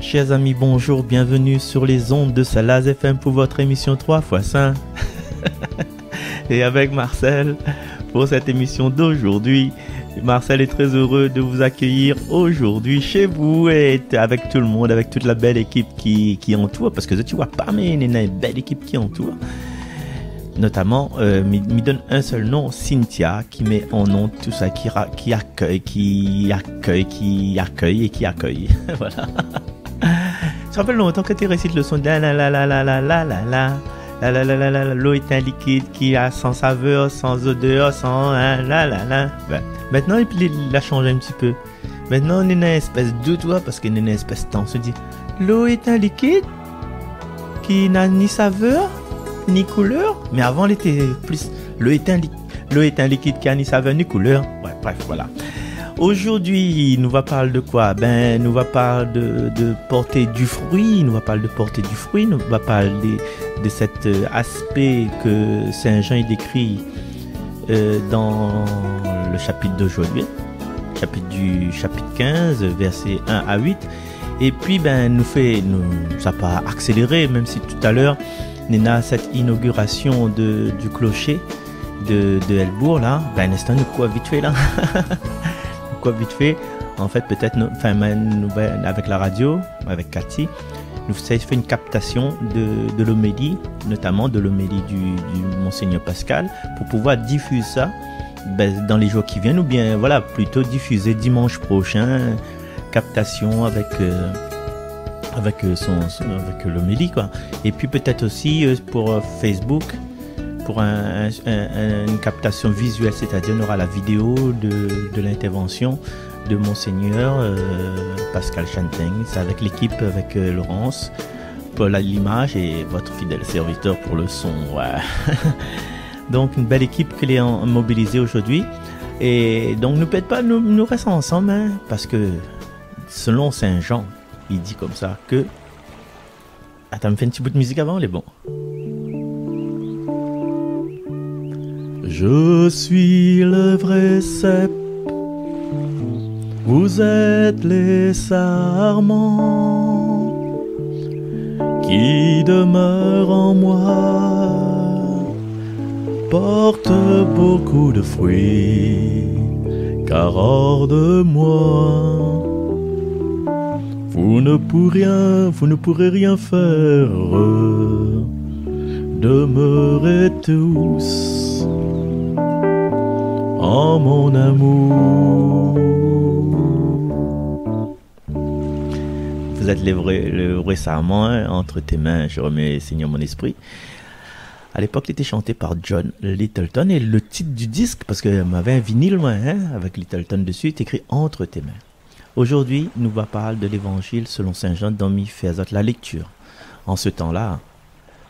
Chers amis, bonjour, bienvenue sur les ondes de Salaz FM pour votre émission 3 x 5 et avec Marcel pour cette émission d'aujourd'hui. Marcel est très heureux de vous accueillir aujourd'hui chez vous et avec tout le monde, avec toute la belle équipe qui entoure, parce que tu vois pas, mais il y a une belle équipe qui entoure. Notamment, me donne un seul nom, Cynthia, qui met en nom tout ça, qui accueille. Voilà. Ça fait longtemps que tu récites le son de la. L'eau est un liquide qui a sans saveur, sans odeur, sans la. Ben, maintenant, il a changé un petit peu. Maintenant, on est une espèce de toi, parce qu'on est une espèce de temps. On se dit, l'eau est un liquide qui n'a ni saveur, ni couleur. Mais avant, elle était plus. L'eau est un liquide qui a ni saveur, ni couleur. Ouais, bref, voilà. Aujourd'hui, nous va parler de quoi? Ben, nous va parler de porter du fruit. Nous va parler de porter du fruit. Nous va parler de cet aspect que Saint Jean décrit dans le chapitre d'aujourd'hui, chapitre 15, versets 1 à 8. Et puis, ben, ça n'a pas accéléré, même si tout à l'heure, on a cette inauguration du clocher de Helbourg, là. Ben, un instant, nous quoi vite fait, là? Vite fait, en fait, peut-être, avec la radio, avec Cathy, nous avons fait une captation de l'homélie, notamment de l'homélie du Monseigneur Pascal, pour pouvoir diffuser ça dans les jours qui viennent, ou bien, voilà, plutôt diffuser dimanche prochain, captation avec l'homélie, quoi. Et puis peut-être aussi pour Facebook, pour une captation visuelle, c'est-à-dire on aura la vidéo de l'intervention de Monseigneur Pascal Chanteng. C'est avec l'équipe, avec Laurence pour l'image et votre fidèle serviteur pour le son. Ouais. Donc une belle équipe qui est mobilisée aujourd'hui. Et donc nous restons ensemble, hein, parce que selon Saint Jean, il dit comme ça que... Attends, me fais un petit bout de musique avant, les bons. Je suis le vrai cep, vous êtes les sarments qui demeurent en moi, portent beaucoup de fruits, car hors de moi, vous ne pourrez rien faire, demeurez tous en mon amour. Vous êtes le vrai sarment, hein, entre tes mains, je remets Seigneur mon esprit. À l'époque, il était chanté par John Littleton, et le titre du disque, parce qu'il m'avait un vinyle, moi, hein, avec Littleton dessus, est écrit entre tes mains. Aujourd'hui, nous va parler de l'évangile selon Saint Jean dans Miphésot, la lecture. En ce temps-là,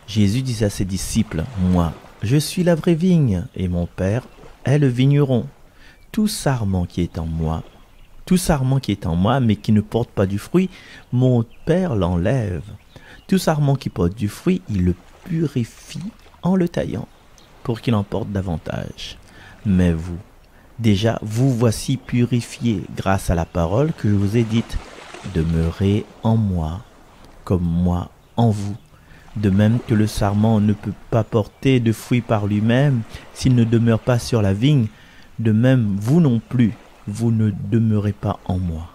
Jésus disait à ses disciples, moi, je suis la vraie vigne, et mon Père est le vigneron. Tout sarment qui est en moi, mais qui ne porte pas du fruit, mon Père l'enlève. Tout sarment qui porte du fruit, il le purifie en le taillant, pour qu'il en porte davantage. Mais vous, déjà, vous voici purifiés grâce à la parole que je vous ai dite. Demeurez en moi, comme moi en vous. De même que le sarment ne peut pas porter de fruits par lui-même s'il ne demeure pas sur la vigne, de même vous non plus, vous ne demeurez pas en moi.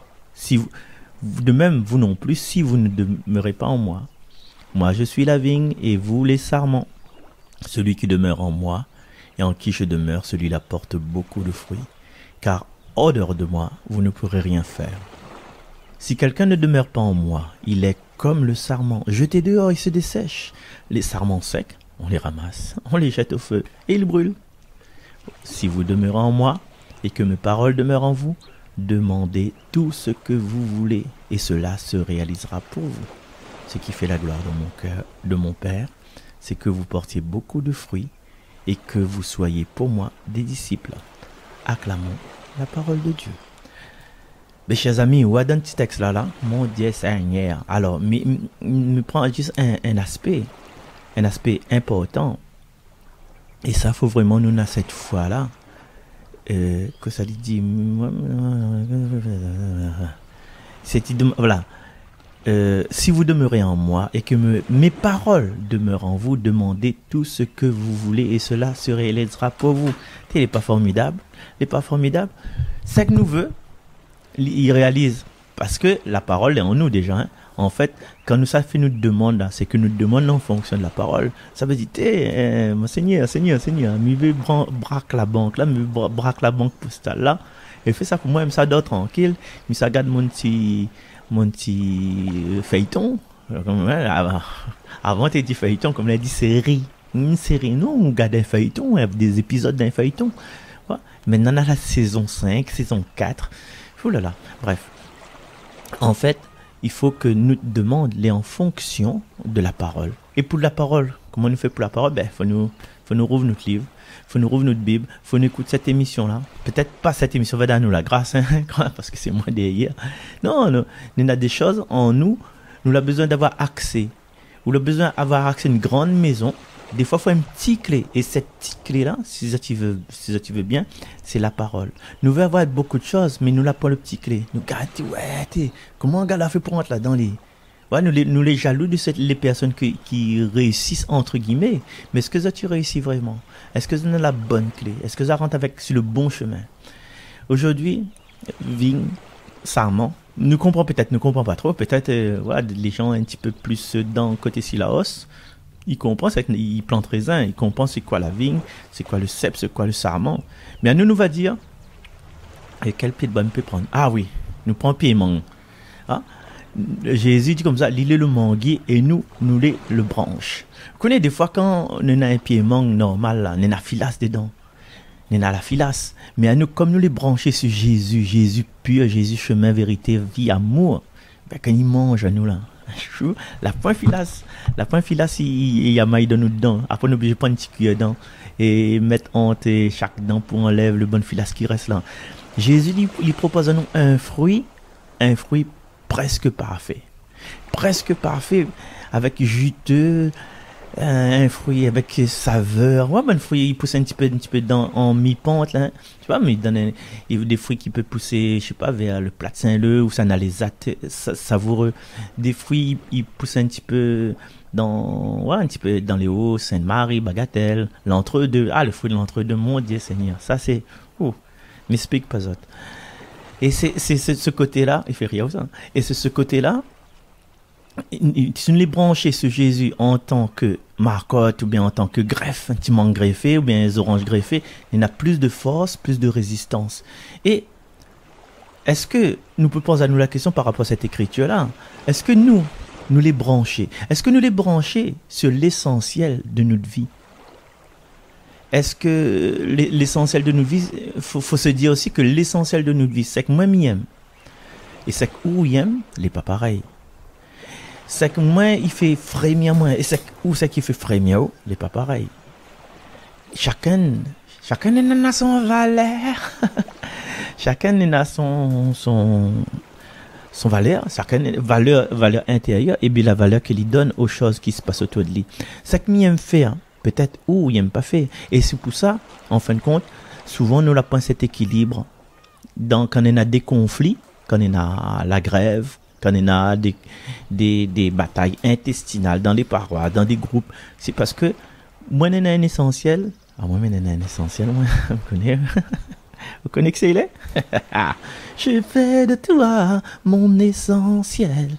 De même vous non plus, si vous ne demeurez pas en moi. Moi je suis la vigne et vous les sarments. Celui qui demeure en moi et en qui je demeure, celui-là porte beaucoup de fruits, car hors de moi, vous ne pourrez rien faire. Si quelqu'un ne demeure pas en moi, il est comme le sarment, jeté dehors, il se dessèche. Les sarments secs, on les ramasse, on les jette au feu et ils brûlent. Si vous demeurez en moi et que mes paroles demeurent en vous, demandez tout ce que vous voulez et cela se réalisera pour vous. Ce qui fait la gloire de mon Père, c'est que vous portiez beaucoup de fruits et que vous soyez pour moi des disciples. Acclamons la parole de Dieu. Mes chers amis, où dans ce texte-là, mon Dieu Seigneur, alors, me prend juste un aspect. un aspect important. Et ça, faut vraiment nous, à cette fois-là, que ça lui dit, voilà. Si vous demeurez en moi et que mes paroles demeurent en vous, demandez tout ce que vous voulez et cela se réalisera pour vous. Il n'est pas formidable. Il n'est pas formidable. C'est que nous veut, il réalise. Parce que la parole est en nous déjà. Hein. En fait, quand nous ça fait nous demande, c'est que nous demandons en fonction de la parole. Ça veut dire, Seigneur, me veut braque la banque là, me braque la banque postale là. Et fait ça pour moi, même ça dort tranquille. Mais ça garde mon petit feuilleton. Avant, tu dit feuilleton, comme on a dit série. Une série, non, on garde un feuilleton, des épisodes d'un feuilleton. Ouais. Maintenant, on a la saison 5, saison 4. Oh là là, bref. En fait, il faut que nous demandions en fonction de la parole. Et pour la parole, comment on nous fait pour la parole? Faut nous rouvrir notre livre, faut nous rouvrir notre Bible, faut nous écouter cette émission-là. Peut-être pas cette émission va donner nous la grâce, hein, parce que c'est moi derrière. Non, il y a des choses en nous, nous avons besoin d'avoir accès. Nous avons besoin d'avoir accès à une grande maison. Des fois, il faut une petite clé. Et cette petite clé-là, si tu veux bien, c'est la parole. Nous voulons avoir beaucoup de choses, mais nous n'avons pas le petit clé. Nous regardons, comment un gars l'a fait pour entrer là dans les... Ouais, nous les jaloux de les personnes qui réussissent, entre guillemets. Mais est-ce que ça tu réussis vraiment? Est-ce que ça a la bonne clé? Est-ce que ça rentre sur le bon chemin? Aujourd'hui, Vigne, Sarment, nous comprenons pas trop. Peut-être, voilà, les gens un petit peu plus dans côté Silaos, ils comprennent, c'est qu'ils plantent raisin, ils comprennent c'est quoi la vigne, c'est quoi le cep, c'est quoi le sarment. Mais à nous va dire, et quel pied de bois nous peut prendre? Ah oui, nous prenons pied mangue. Ah, Jésus dit comme ça, l'île est le manguier et nous le branche. Vous connaissez des fois quand on a un pied mangue normal, là, on a la filasse dedans. On a la filasse. Mais à nous, comme nous les brancher sur Jésus, Jésus pur, Jésus chemin, vérité, vie, amour, ben quand il mange à nous là, la point filasse, il y a maille dans nos dents. Après, on est obligé de prendre une petite cuillère dedans et mettre honte chaque dent pour enlever le bon filasse qui reste là. Jésus il propose à nous un fruit presque parfait, avec juteux, un fruit avec saveur. Ouais, ben, le fruit il pousse un petit peu en mi-pente là. Tu vois, mais il y a des fruits qui peuvent pousser, je sais pas, vers le plat de Saint-Leu où ça n'a les savoureux. Des fruits ils poussent un petit peu un petit peu dans les hauts, Sainte-Marie, Bagatelle, l'entre-deux. Ah, le fruit de l'entre-deux, mon Dieu Seigneur. Ça c'est, m'explique pas autre. Et c'est ce côté-là, il fait rire ça. Et c'est ce côté-là. Si nous les brancher sur Jésus en tant que marcotte ou bien en tant que greffe, un petit mangue greffé ou bien les oranges greffées, il y a plus de force, plus de résistance. Et est-ce que nous pouvons poser à nous la question par rapport à cette écriture-là? Est-ce que nous les brancher? Est-ce que nous les brancher sur l'essentiel de notre vie? Est-ce que l'essentiel de notre vie, faut se dire aussi que l'essentiel de notre vie, c'est que moi m'aime. Et c'est que où j'aime, il n'est pas pareil. C'est que moi, il fait frémir moi. Et c'est où c'est qu'il fait frémir, il n'est pas pareil. Chacun a son valeur. Chacun a son valeur. Chacun valeur intérieure. Et bien la valeur qu'il donne aux choses qui se passent autour de lui. C'est que m'aime faire. Peut-être où il n'aime pas faire. Et c'est pour ça, en fin de compte, souvent nous avons cet équilibre. Quand on a des conflits, quand on a la grève, quand on a des batailles intestinales dans les parois, dans des groupes, c'est parce que moi, on a un essentiel. Ah, moi, on a un essentiel, moi, vous connaissez. Vous connaissez que c'est là? Je fais de toi mon essentiel.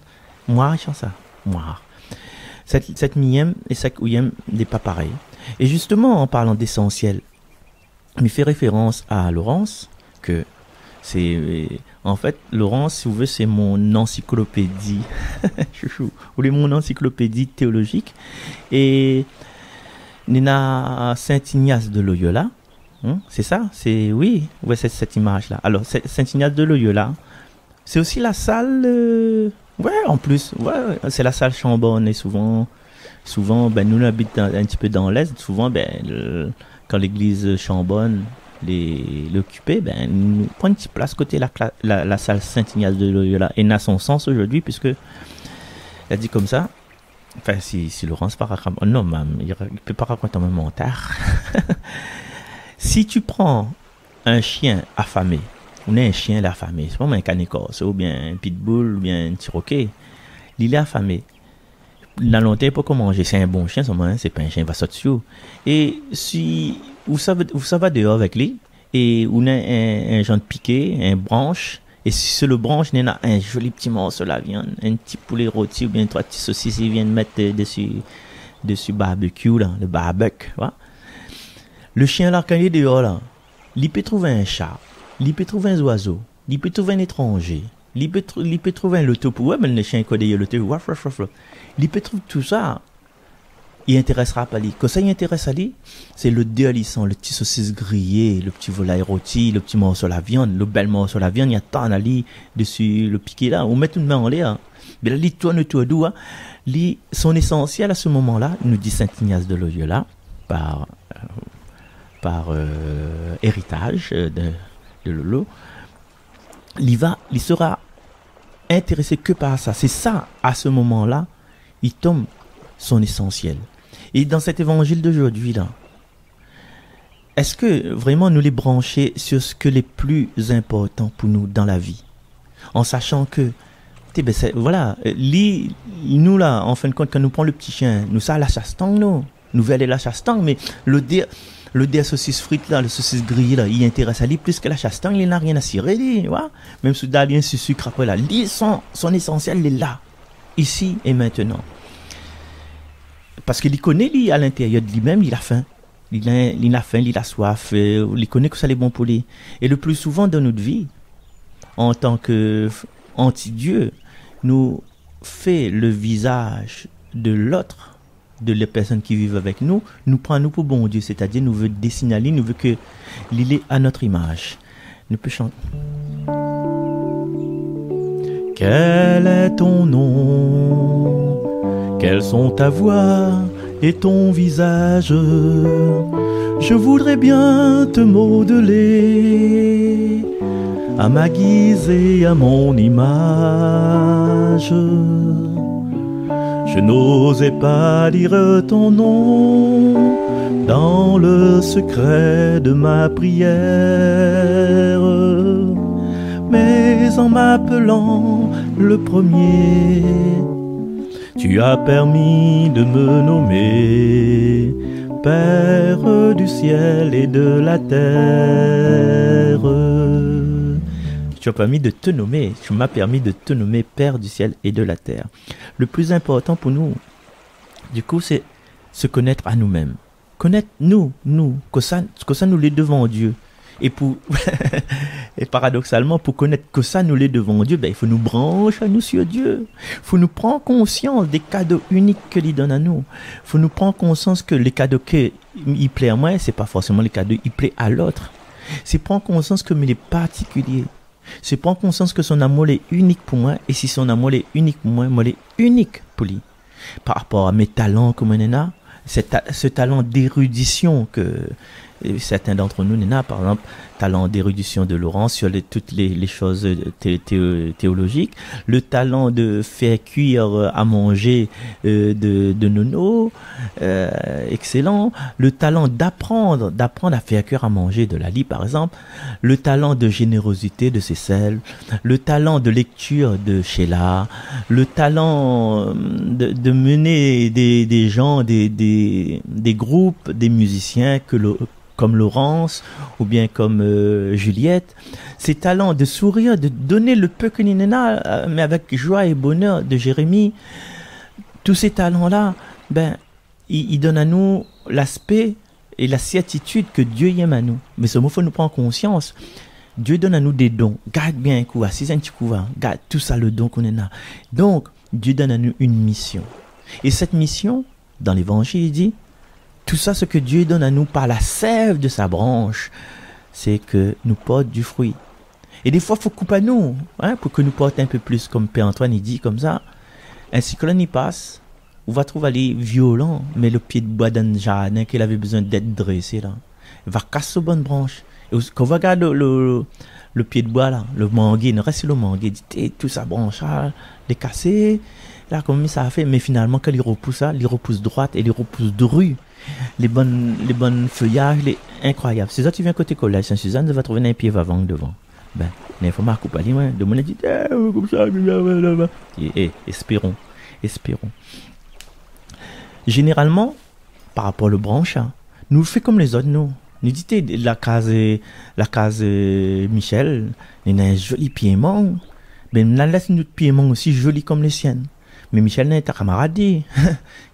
Moi, je chante ça. Moi. Cette mième et cette ouïem n'est pas pareil. Et justement, en parlant d'essentiel, il fait référence à Laurence, que c'est... En fait, Laurence, si vous voulez, c'est mon encyclopédie. Chouchou. Ou mon encyclopédie théologique. Et Nina Saint-Ignace de Loyola. C'est ça? Oui, c'est cette image-là. Alors, Saint-Ignace de Loyola, c'est aussi la salle... en plus, c'est la salle Chambonne. Et souvent, nous habitons un petit peu dans l'Est. Souvent, quand l'église Chambonne l'occupait, nous prenons une petite place côté la salle Saint-Ignace de Loyola. Et n'a son sens aujourd'hui, puisque elle dit comme ça, Enfin, si Laurence pas raconter, oh non, il peut pas raconter un menteur. Si tu prends un chien affamé, ou un chien affamé, c'est pas un canicors, ou bien un pitbull, ou bien un Cherokee, il est affamé. La longtemps pour comment manger, c'est un bon chien, c'est pas un chien qui va sauter dessus. Et si vous savez dehors avec lui, et on a un genre de piqué, un branche, et si sur le branche, il y a un joli petit morceau de la viande, un petit poulet rôti ou bien trois petits saucisses, ils viennent mettre dessus barbecue, là, le barbecue, voilà. Le chien là, quand il est dehors là, il peut trouver un chat, il peut trouver un oiseau, il peut trouver un étranger, il peut trouver un loto pour mais le chien est codé, il peut trouver tout ça. Il intéressera pas lui. Quand ça il intéresse à lui, c'est le déliçant, le petit saucisse grillé, le petit volaille rôti, le petit morceau de la viande, le bel morceau de la viande, il y a tant à lui dessus le piqué là, on met une main en l'air. Mais là, il tourne autour d'où, son essentiel à ce moment-là, nous dit Saint Ignace de Loyola, par héritage de Lolo, il sera intéressé que par ça. C'est ça, à ce moment-là, il tombe son essentiel. Et dans cet évangile d'aujourd'hui, là, est-ce que vraiment nous les brancher sur ce que les plus important pour nous dans la vie, en sachant que voilà, nous là, en fin de compte, quand nous prenons le petit chien, nous ça la chasse-tang, nous veut aller la chasse-tang, mais le dé saucisse frites là, le saucisse grillé là, il intéresse à lui plus que la chasse-tang, il n'a rien à cirer, lui, ouais? Même si d'aller sur sucre après là, son essentiel il est là, ici et maintenant. Parce qu'il connaît lui à l'intérieur de lui-même, il a faim. Il a faim, il a soif, il connaît que ça est bon pour lui. Et le plus souvent dans notre vie, en tant que anti-Dieu, nous fait le visage de l'autre, de les personnes qui vivent avec nous, nous prend nous pour bon Dieu, c'est-à-dire nous veut dessiner à lui, nous veut que l'il est à notre image. Nous peut chanter. Quel est ton nom? Quelles sont ta voix et ton visage? Je voudrais bien te modeler à ma guise et à mon image. Je n'osais pas dire ton nom dans le secret de ma prière, mais en m'appelant le premier, tu as permis de me nommer Père du ciel et de la terre. Tu as permis de te nommer, tu m'as permis de te nommer Père du ciel et de la terre. Le plus important pour nous, du coup, c'est se connaître à nous-mêmes. Connaître nous, que ça nous l'est devant Dieu. Et et paradoxalement, pour connaître que ça nous l'est devant Dieu, il faut nous brancher à nous sur Dieu. Il faut nous prendre conscience des cadeaux uniques que lui donne à nous. Il faut nous prendre conscience que les cadeaux qu'il plaît à moi, c'est pas forcément les cadeaux qu'il plaît à l'autre. C'est prendre conscience que il est particulier. C'est prendre conscience que son amour est unique pour moi. Et si son amour est unique pour moi, moi, est unique pour lui. Par rapport à mes talents comme on a, ce talent d'érudition que certains d'entre nous n'ont, par exemple, talent d'érudition de Laurence sur toutes les choses théologiques, le talent de faire cuire à manger de Nono, excellent, le talent d'apprendre à faire cuire à manger de Lali, par exemple, le talent de générosité de Cécile, le talent de lecture de Sheila, le talent de mener des gens, des groupes, des musiciens comme Laurence ou bien comme Juliette, ces talents de sourire, de donner le peu que nous avons, mais avec joie et bonheur de Jérémie, tous ces talents-là, ils donnent à nous l'aspect et la certitude que Dieu aime à nous. Mais ce mot, il faut nous prendre conscience. Dieu donne à nous des dons. Garde bien un coup, assise un petit coup, garde tout ça, le don qu'on a. Donc, Dieu donne à nous une mission. Et cette mission, dans l'Évangile, il dit, tout ça, ce que Dieu donne à nous par la sève de sa branche, c'est que nous portons du fruit. Et des fois, il faut couper à nous, pour que nous portions un peu plus, comme Père Antoine, il dit comme ça. Un cyclone y passe, on va trouver aller violent, mais le pied de bois d'un jardin qu'il avait besoin d'être dressé, là, il va casser aux bonnes branches. Et quand on regarde le pied de bois, là, le manguier, il reste le manguier, il dit, tout sa branche, les casser, là, comment ça a fait? Mais finalement, quand il repousse ça, il repousse droite et il repousse de rue. Les bonnes feuillages, les incroyables. C'est ça, tu viens côté collège Saint-Suzanne, tu vas trouver un pied vavant devant. Ben, l'informatique coupe à lui, de mon dit, comme ça, et espérons. Généralement, par rapport au branche, nous fait comme les autres, nous. Nous dit, la case Michel, il a un joli piémont. Ben, nous laisse notre piémont aussi joli comme les siennes. Mais Michel n'est pas camarade.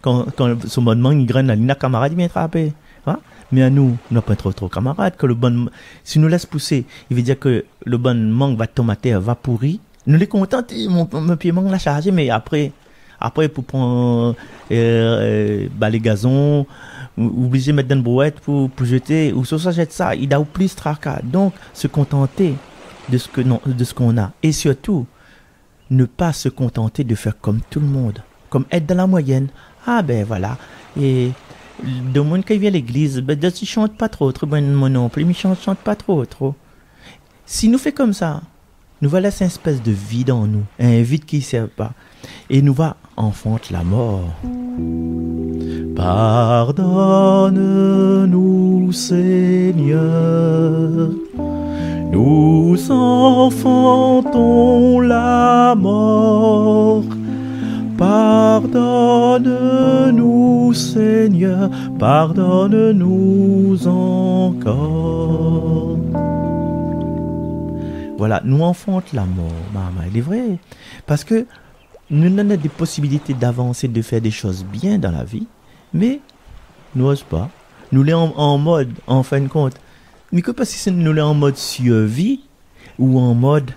Quand son bonnement, il graine, il n'a camarade, il vient attraper. Hein? Mais à nous, nous n'avons pas trop camarades. Que le bon, si nous laisse pousser, il veut dire que le bon mangue va tomber, va pourrir. Nous les contenter, mon piémont l'a chargé, mais après, pour prendre les gazons, obligé de mettre dans une brouette pour jeter, ou soit ça jette ça, il a plus tracas. Donc, se contenter de ce qu'on a. Et surtout, ne pas se contenter de faire comme tout le monde, comme être dans la moyenne. Ah ben voilà. Et le monde qui vient à l'église, ben tu chantes pas trop bon mon non plus, mais chante pas trop. Si nous fait comme ça, nous va laisser une espèce de vide en nous, un vide qui ne sert pas, et nous va enfanter la mort. Pardonne-nous, Seigneur. Nous enfantons la mort. Pardonne-nous, Seigneur, pardonne-nous encore. Voilà, nous enfantons la mort, maman, il est vrai. Parce que nous avons des possibilités d'avancer, de faire des choses bien dans la vie, mais nous n'osons pas. Nous sommes en mode, en fin de compte. Mais que parce que nous sommes en mode survie ou en mode.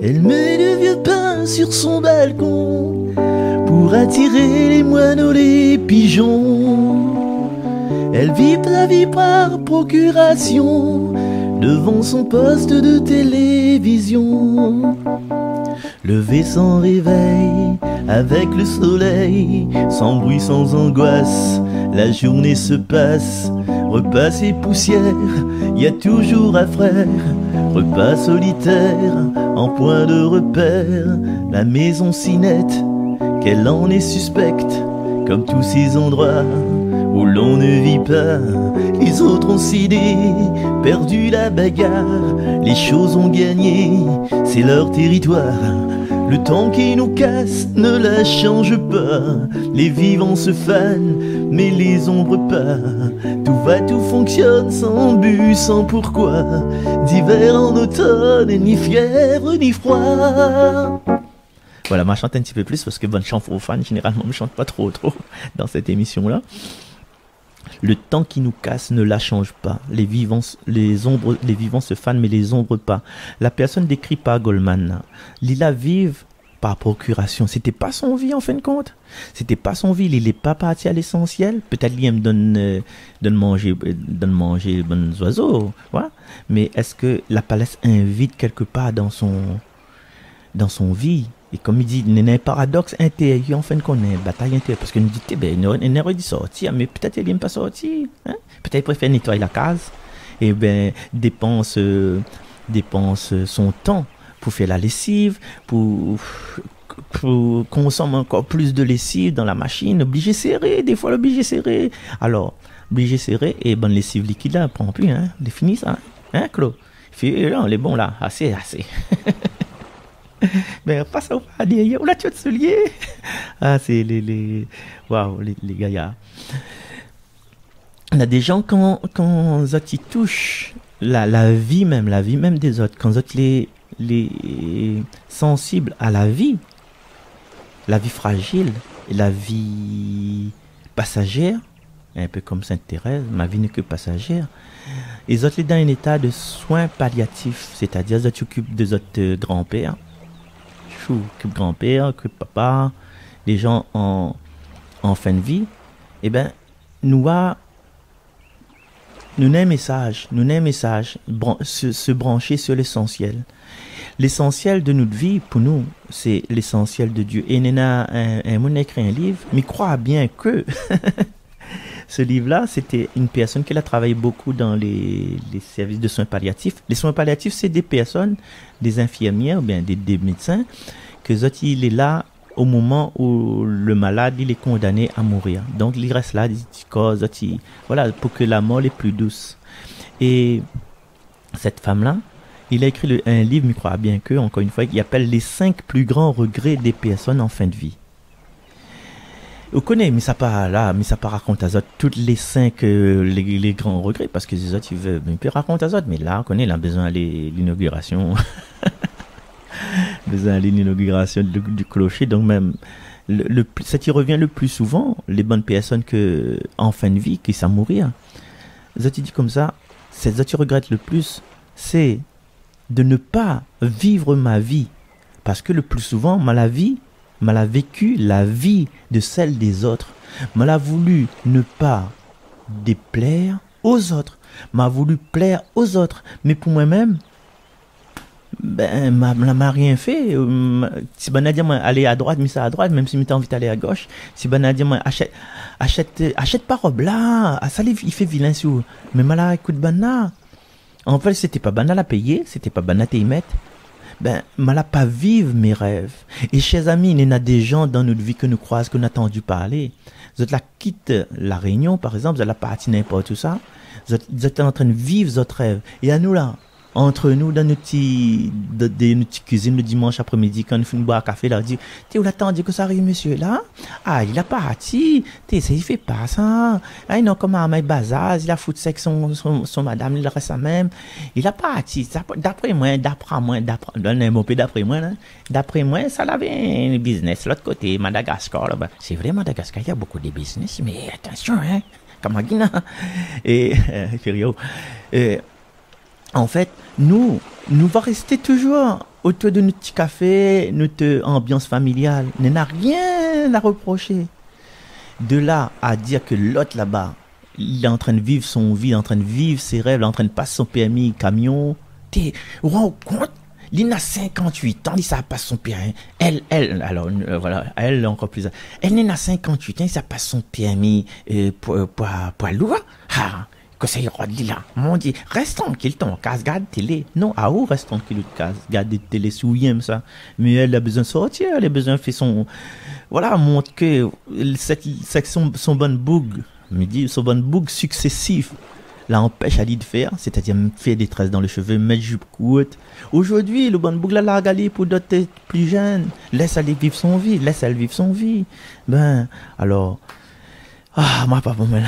Elle met du vieux pain sur son balcon pour attirer les moineaux, les pigeons. Elle vit la vie par procuration devant son poste de télévision. Levé sans réveil, avec le soleil, sans bruit, sans angoisse, la journée se passe. Repas et poussière, y a toujours à faire. Repas solitaire, en point de repère. La maison si nette, qu'elle en est suspecte. Comme tous ces endroits où l'on ne vit pas. Les autres ont cédé, perdu la bagarre. Les choses ont gagné, c'est leur territoire. Le temps qui nous casse ne la change pas. Les vivants se fanent, mais les ombres pas. Tout va, tout fonctionne sans but, sans pourquoi. D'hiver en automne, ni fièvre, ni froid. Voilà, moi je chante un petit peu plus parce que bonne chant aux fans, généralement je chante pas trop dans cette émission-là. Le temps qui nous casse ne la change pas. Les vivants se fanent, mais les ombres pas. La personne décrite par Goldman, Lila vive par procuration. C'était pas son vie en fin de compte. C'était pas son vie. Il n'est pas parti à l'essentiel. Peut-être qu'il me donne manger bons oiseaux. Voilà. Mais est-ce que la palette invite quelque part dans son vie? Et comme il dit, il y a un paradoxe intérieur, en fin de compte, une bataille intérieure. Parce qu'il nous dit, il aurait dû sortir, mais peut-être il n'aime pas sortir. Hein? Peut-être il préfère nettoyer la case. Et bien, dépense son temps pour faire la lessive, pour consommer encore plus de lessive dans la machine. Obligé serré, des fois l'obligé serré. Alors, obligé serré, et bonne lessive liquide là, prend plus, hein. Il est fini ça. Hein, Claude? Non, il est bon là, assez. Mais pas ça, pas derrière. Là, tu as de souliers. Ah, c'est waouh, les gaillards. On a des gens, quand ils touchent la vie même des autres, quand ils les sensibles à la vie fragile, la vie passagère, un peu comme Sainte Thérèse, ma vie n'est que passagère. Les autres, les dans un état de soins palliatifs, c'est-à-dire qu'ils s'occupent des autres grands-pères. Que grand-père, que papa, les gens en fin de vie, eh bien, nous avons un message, se brancher sur l'essentiel. L'essentiel de notre vie, pour nous, c'est l'essentiel de Dieu. Et Nena, un monde écrit un livre, mais crois bien que Ce livre-là, c'était une personne qui a travaillé beaucoup dans les services de soins palliatifs. Les soins palliatifs, c'est des personnes, des infirmières, bien des médecins, que il est là au moment où le malade il est condamné à mourir. Donc il reste là, voilà, pour que la mort est plus douce. Et cette femme-là, il a écrit un livre, mais crois bien que, encore une fois, il appelle les 5 plus grands regrets des personnes en fin de vie. Vous connaissez, mais ça part raconter à toutes les 5 les grands regrets, parce que les autres, ils veulent raconter à mais là, on connaît, il a besoin d'aller l'inauguration. Besoin d'aller l'inauguration du clocher, donc même, ça qui revient le plus souvent, les bonnes personnes que, en fin de vie, qui savent mourir. Les autres, ils disent comme ça, c'est ce qui regrette le plus, c'est de ne pas vivre ma vie, parce que le plus souvent, mal a vécu la vie de celle des autres. Mal a voulu ne pas déplaire aux autres. M'a voulu plaire aux autres. Mais pour moi-même, m'a rien fait. Si ben a dit moi aller à droite, mais ça à droite, même si m'as envie d'aller à gauche. Si ben a dit moi achète pas robe là. Ça il fait vilain sur. Mais mal a écoute banna. En fait, c'était pas banal à payer, c'était pas banal à y mettre. Mal pas vivre mes rêves. Et chers amis, il y en a des gens dans notre vie que nous croisons, qu'on a entendu parler. Vous êtes là, quitte la Réunion, par exemple, vous êtes là, parti n'importe tout ça. Vous êtes en train de vivre votre rêve. Et à nous là, entre nous, dans notre petite cuisine le dimanche après-midi, quand nous finissons de boire un café, là, on dit, où l'attendez que ça arrive, monsieur, là? Ah, il a parti. Il fait pas ça. Ah, non, comment, mais bazar, il a foutu avec son madame, il reste ça même. Il a parti. D'après moi, d'après moi, ça avait un business, l'autre côté, Madagascar, là-bas. C'est vrai, Madagascar, il y a beaucoup de business, mais attention, hein, comme à Guinée. Et, en fait, nous va rester toujours autour de notre petit café, notre ambiance familiale. Il n'a rien à reprocher. De là à dire que l'autre là-bas, il est en train de vivre son vie, il est en train de vivre ses rêves, il est en train de passer son permis camion. T'es rends compte? Il a 58 ans, il ça passe son permis. Voilà, elle encore plus. Elle n'a 58 ans, il ça passe son permis poids lourd. Ah. Que ça ira là. Mon Dieu, reste tranquille, ton casse-garde télé. Non, à où reste tranquille, casse-garde télé, si vous aimez ça. Mais elle a besoin de sortir, elle a besoin de faire son, voilà, montre que son bon boug, me dit, son bon boug successif, l'empêche à lui de faire, c'est-à-dire faire des tresses dans les cheveux, mettre jupe courte. Aujourd'hui, le bon boug l'a largué pour d'autres plus jeunes. Laisse elle vivre son vie. Alors, moi, pas pour moi, là.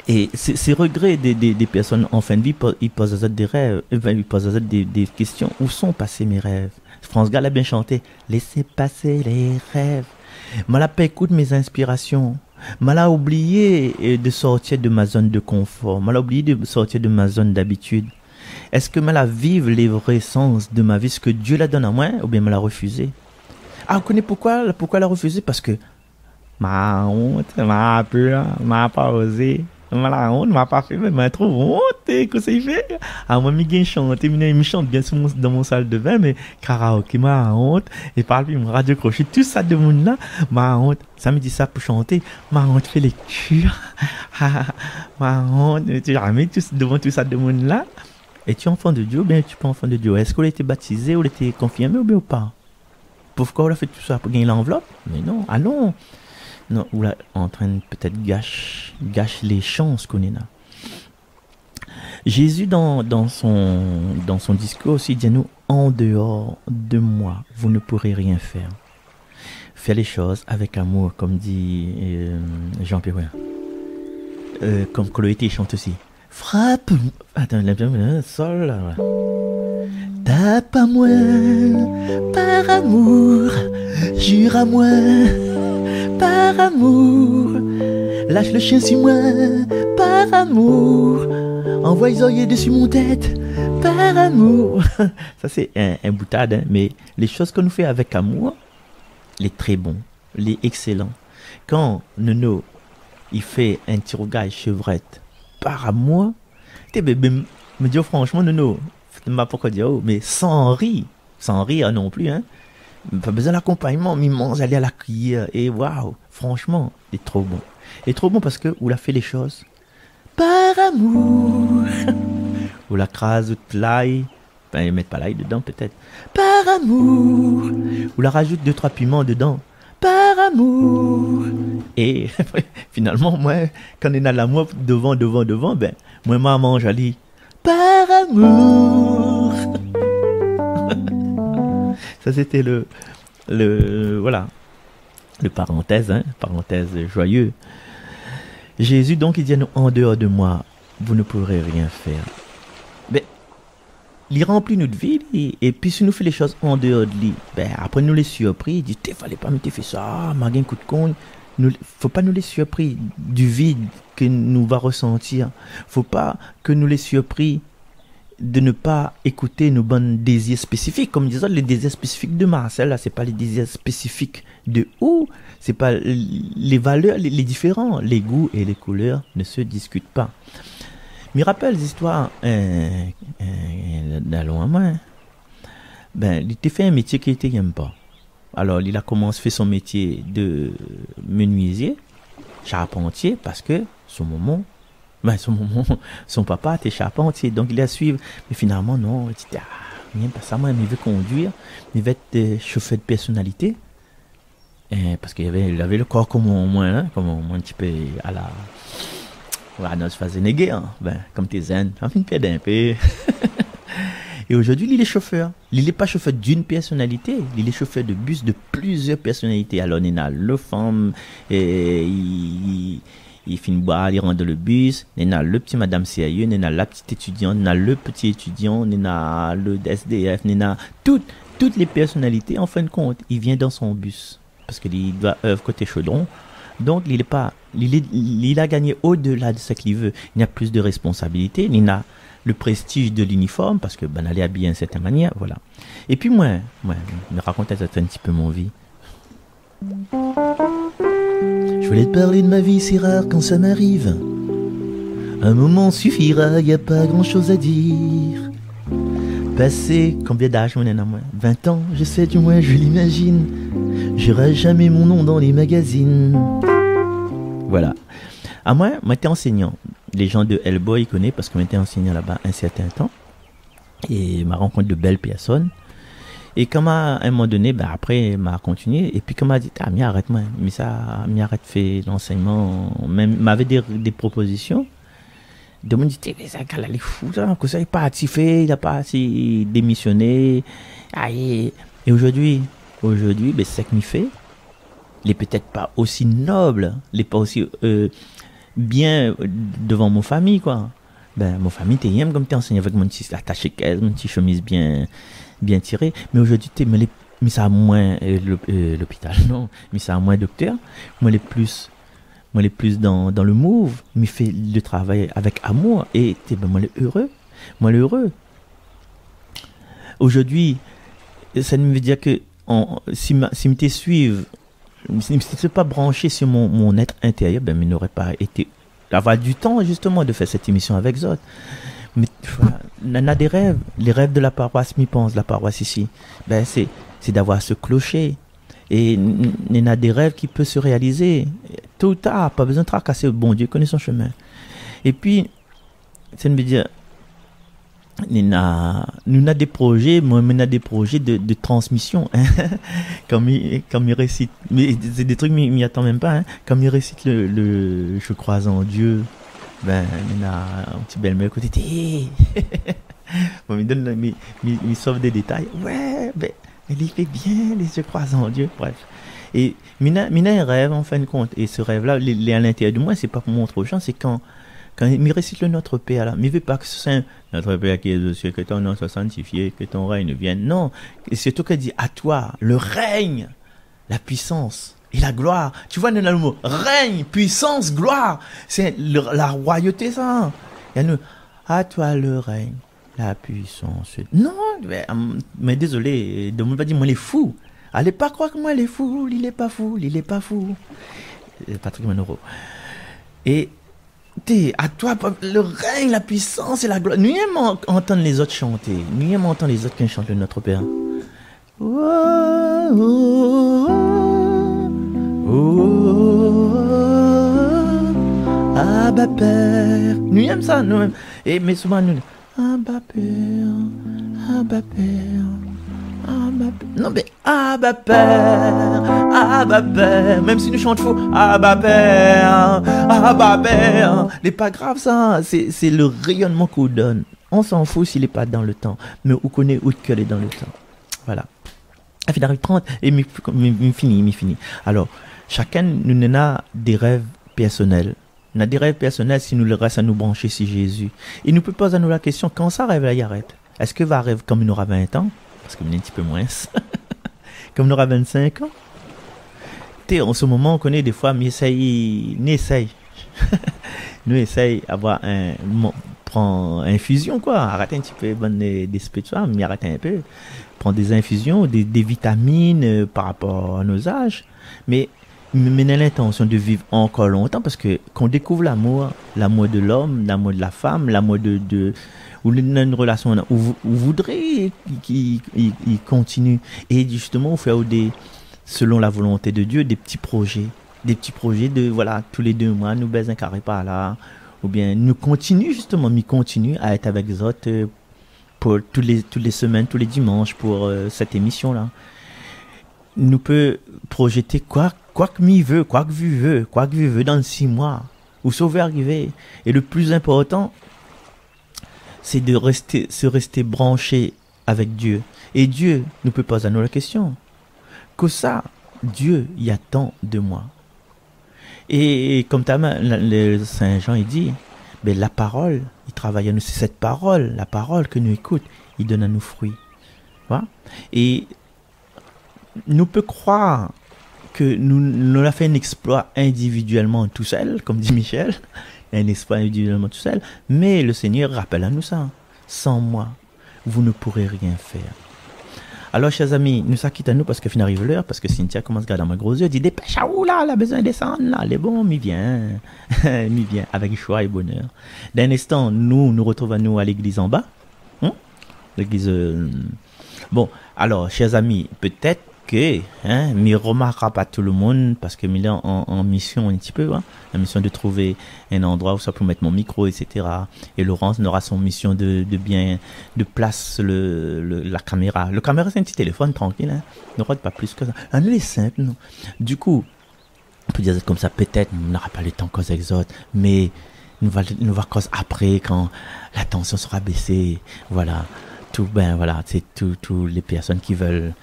Et ces regrets des personnes en fin de vie, ils posent des rêves, ils posent des questions. Où sont passés mes rêves? France Gall a bien chanté. Laissez passer les rêves. Mal pas écoute mes inspirations. Mal a oublié de sortir de ma zone de confort. Mal a oublié de sortir de ma zone d'habitude. Est-ce que mal a vivre les vrais sens de ma vie, ce que Dieu la donne à moi, ou bien mal a refusé? Ah, vous connaissez pourquoi elle a refusé? Parce que ma honte, ma peur, m'a pas osé. La honte m'a pas fait, mais m'a trop honte, que ça y fait. Ah, moi, je chante bien dans mon salle de bain, mais karaoké, m'a honte, et parle puis, radio crochet, tout ça de monde là, m'a honte. Ça me dit ça pour chanter, m'a honte fait lecture. Ma honte, tu jamais devant tout ça de monde là. Et tu es enfant de Dieu, ou bien tu es pas enfant de Dieu? Est-ce qu'on a été baptisé, ou on a été confirmé, ou bien ou pas? Pourquoi on a fait tout ça? Pour gagner l'enveloppe? Mais non, allons. Non, ou là, en train de peut-être gâche les chances qu'on est là. Jésus, dans son discours aussi, dit à nous, en dehors de moi, vous ne pourrez rien faire. Faire les choses avec amour, comme dit Jean Pierre. Comme Chloé chante aussi. Frappe, attends, sol, là. Tape à moi, par amour, jure à moi. Par amour, lâche le chien sur moi, par amour, envoie les oreillers dessus mon tête, par amour. Ça c'est un boutade, hein, mais les choses qu'on nous fait avec amour, les très bons, les excellents. Quand Nono, il fait un tirogage chevrette par amour, t'es bébé, me dit franchement Nono, je ne sais pas pourquoi dire, mais sans rire non plus, hein. Pas besoin d'accompagnement, mais mange aller à la cuillère. Et waouh, franchement, c'est trop bon. Et trop bon parce que, où a fait les choses par amour. Ou la crase de l'ail. Ben, ils mettent pas l'ail dedans, peut-être. Par amour. Ou la rajoute 2-3 piments dedans. Par amour. Et finalement, moi, quand on est dans l'amour devant, ben, moi, je mange ali. Par amour. Ça, c'était voilà, le parenthèse, hein, parenthèse joyeux. Jésus, donc, il dit à nous, en dehors de moi, vous ne pourrez rien faire. Ben, il remplit notre vie, et puis si nous fait les choses en dehors de lui, ben, après nous les surpris, il dit, fallait pas me faire ça, m'a un coup de con. Faut pas nous les surpris du vide que nous va ressentir. Faut pas que nous les surpris de ne pas écouter nos bons désirs spécifiques. Comme disons, les désirs spécifiques de Marcel, là, c'est pas les désirs spécifiques de où, c'est pas les valeurs, les différents, les goûts et les couleurs ne se discutent pas. Me rappelle l'histoire d'un loin moi. Ben, il était fait un métier qu'il n'aime pas. Alors, il a commencé à faire son métier de menuisier, charpentier, parce que son papa était charpentier, donc il a suivi. Mais finalement, non, il dit, rien pas ça, moi, il veut conduire, il veut être chauffeur de personnalité. Parce qu'il avait le corps comme moi, hein, comme un petit peu à la... Arnold Schwarzenegger, hein, ben, comme tes zen, une pied d'un peu. Et aujourd'hui, il est chauffeur. Il n'est pas chauffeur d'une personnalité, il est chauffeur de bus de plusieurs personnalités. Alors, il y a le femme, et il finit boire, il rentre dans le bus, il y a le petit madame sérieux, il y a la petite étudiante, il y a le petit étudiant, il y a le SDF, il y a toutes les personnalités. En fin de compte, il vient dans son bus parce qu'il doit œuvre côté chaudron. Donc, il a gagné au-delà de ce qu'il veut. Il y a plus de responsabilités, il y a le prestige de l'uniforme, parce que ben, elle est habillée d'une certaine manière, voilà. Et puis moi, je me racontais un petit peu mon vie. Je voulais te parler de ma vie, c'est rare quand ça m'arrive. Un moment suffira, y a pas grand-chose à dire. Passé, combien d'âge mon moi 20 ans, je sais du moins, je l'imagine. J'irai jamais mon nom dans les magazines. Voilà. À moi j'étais enseignant. Les gens de Elbow, ils connaissent parce qu'on était enseignant là-bas un certain temps. Et m'a rencontré de belles personnes. Et comme à un moment donné, ben après, m'a continué. Et puis comme m'a dit, arrête-moi, mais ça, arrête fait l'enseignement. Même m'avait des propositions. De me dit, mais ça, il est fou, ça, que ça, il n'a pas activé, il n'a pas assez démissionné. Et aujourd'hui, ben, c'est ce qu'il fait. Il n'est peut-être pas aussi noble, il n'est pas aussi bien devant mon famille, quoi. Ben, mon famille, t'es rien comme t'es enseigné avec mon petit attaché caisse, mon petit chemise bien tirée. Mais aujourd'hui, mais ça a moins l'hôpital, non. Mais ça a moins docteur. Moi, les plus dans le move, mais fait le travail avec amour. Et ben, moi, le heureux. Aujourd'hui, ça veut dire que si me te suivre, si ne suis pas branché sur mon être intérieur, ben, il n'aurait pas été avoir du temps justement de faire cette émission avec Zot. Mais on a des rêves, les rêves de la paroisse, m'y pense, la paroisse ici. Ben, c'est d'avoir ce clocher. Et on a des rêves qui peuvent se réaliser tôt ou tard, pas besoin de tracasser. Bon Dieu connaît son chemin. Et puis, ça veut dire, nous avons des projets, de transmission, hein. comme il récite, mais c'est des trucs, il m'y attend même pas, hein. Comme il récite le je crois en Dieu, ben, il a un petit belle-mère à côté, bon, il sauve des détails, ouais, ben, il fait bien les je crois en Dieu, bref. Et, mina un rêve, en fin de compte, et ce rêve-là, à l'intérieur de moi, c'est pas pour montrer aux gens, c'est quand il récite le Notre Père là, mais il veut pas que ce soit Notre Père qui est aux cieux, que ton nom soit sanctifié, que ton règne vienne. Non, et c'est tout qu'il dit à toi, le règne, la puissance et la gloire. Tu vois, dans le mot règne, puissance, gloire, c'est la royauté ça. Il y a nous, à toi le règne, la puissance. Non, mais désolé, de ne pas dire moi il est fou. Allez pas croire que moi il est fou, il est pas fou, il est pas fou. Patrick Manoro. Et à toi le règne, la puissance et la gloire. Nous aimons entendre les autres chanter. Nous aimons entendre les autres qui chantent le Notre Père. Oh, oh, oh, oh, Abba Père. Nous aimons ça, nous même. Et mais souvent nous Abba Père, Abba Père. Abba Père. Non mais Abba Père, Abba Père. Même si nous chantons faux, Abba Père, Abba Père. C'est pas grave ça, c'est le rayonnement qu'on donne. On s'en fout s'il n'est pas dans le temps, mais on connaît où qu'elle est dans le temps. Voilà. À fin d'arriver 30 et mi fini. Alors, chacun nous a des rêves personnels. On a des rêves personnels si nous le reste à nous brancher sur Jésus. Et nous peut poser à nous la question, quand ça rêve là, il arrête. Est-ce que va rêve comme il aura 20 ans? Parce qu'on est un petit peu moins. Comme il aura 25 ans. En ce moment, on connaît des fois, mais nous essaye d'avoir prend infusion quoi, arrête un petit peu des spirituels, mais arrête un peu, prend des infusions, des vitamines par rapport à nos âges, mais mener l'intention de vivre encore longtemps parce que qu'on découvre l'amour de l'homme, l'amour de la femme, l'amour de ou une relation où vous voudrez qu'il continue et justement vous faire selon la volonté de Dieu des petits projets de voilà tous les 2 mois nous baisons un carré par là. Ou bien nous continue à être avec les autres pour toutes les semaines, tous les dimanches pour cette émission-là. Nous peut projeter quoi que m'y veut, quoi que vu veut dans 6 mois, où ça va arriver. Et le plus important, c'est de se rester branché avec Dieu. Et Dieu nous peut poser à nous la question. Que ça, Dieu y attend de moi. Et comme le Saint Jean il dit, ben la parole, il travaille à nous, c'est cette parole, la parole que nous écoutons, il donne à nous fruits. Voilà. Et nous peut croire que nous avons fait un exploit individuellement tout seul, comme dit Michel, un exploit individuellement tout seul, mais le Seigneur rappelle à nous ça. Sans moi, vous ne pourrez rien faire. Alors, chers amis, nous ça quitte à nous parce que fin arrive l'heure, parce que Cynthia commence à regarder dans mes gros yeux, dit dépêche à où là, elle a besoin de descendre là, les bons, m'y vient, avec joie et bonheur. D'un instant, nous retrouvons à l'église en bas, l'église. Bon, alors, chers amis, peut-être que, m'y remarquera pas tout le monde parce que m'il est en mission un petit peu, la mission de trouver un endroit où ça peut mettre mon micro, etc. Et Laurence aura son mission de place la caméra. Le caméra c'est un petit téléphone tranquille, ne rôde pas plus que ça. Un est simple, non. Du coup, on peut dire comme ça, peut-être on n'aura pas le temps cause exote, mais nous va cause après quand la tension sera baissée, voilà. C'est tout les personnes qui veulent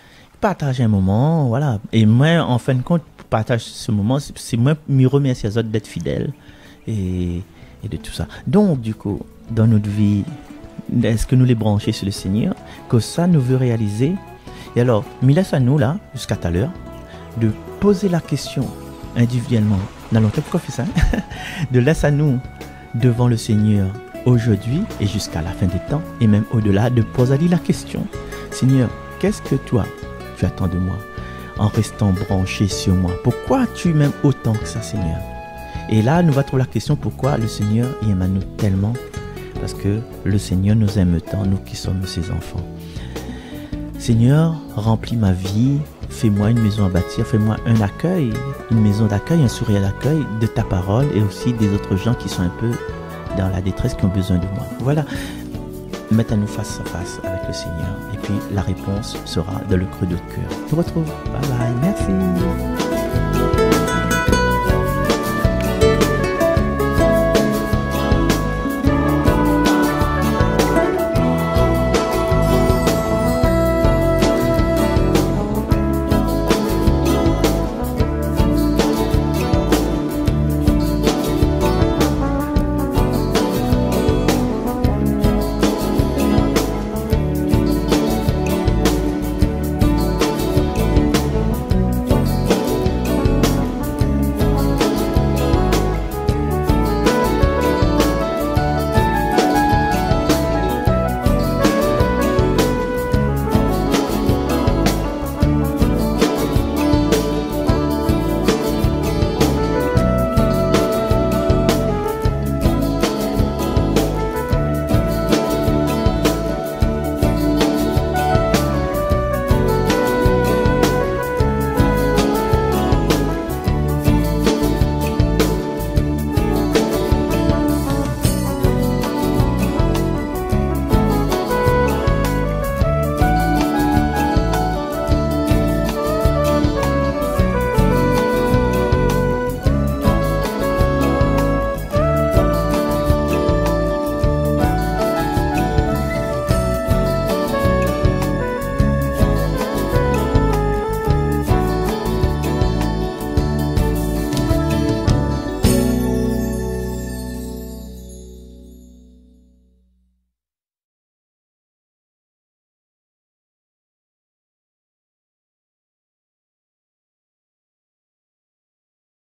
partager un moment, voilà. Et moi, en fin de compte, partage ce moment, c'est moi me remercier les autres d'être fidèles et de tout ça. Donc, du coup, dans notre vie, est-ce que nous les brancher sur le Seigneur, que ça nous veut réaliser? Et alors, il laisse à nous, là, jusqu'à tout à l'heure, de poser la question individuellement. Dans longtemps, pourquoi on fait ça? De laisser à nous, devant le Seigneur, aujourd'hui et jusqu'à la fin des temps, et même au-delà, de poser à lui la question. Seigneur, qu'est-ce que toi, tu attends de moi, en restant branché sur moi? Pourquoi tu m'aimes autant que ça, Seigneur? Et là, nous va trouver la question, pourquoi le Seigneur aime à nous tellement? Parce que le Seigneur nous aime tant, nous qui sommes ses enfants. Seigneur, remplis ma vie, fais-moi une maison à bâtir, fais-moi un accueil, une maison d'accueil, un sourire d'accueil de ta parole et aussi des autres gens qui sont un peu dans la détresse, qui ont besoin de moi. Voilà. Mettez-nous face à face avec le Seigneur et puis la réponse sera dans le creux de notre cœur. Je vous retrouve. Bye bye. Merci.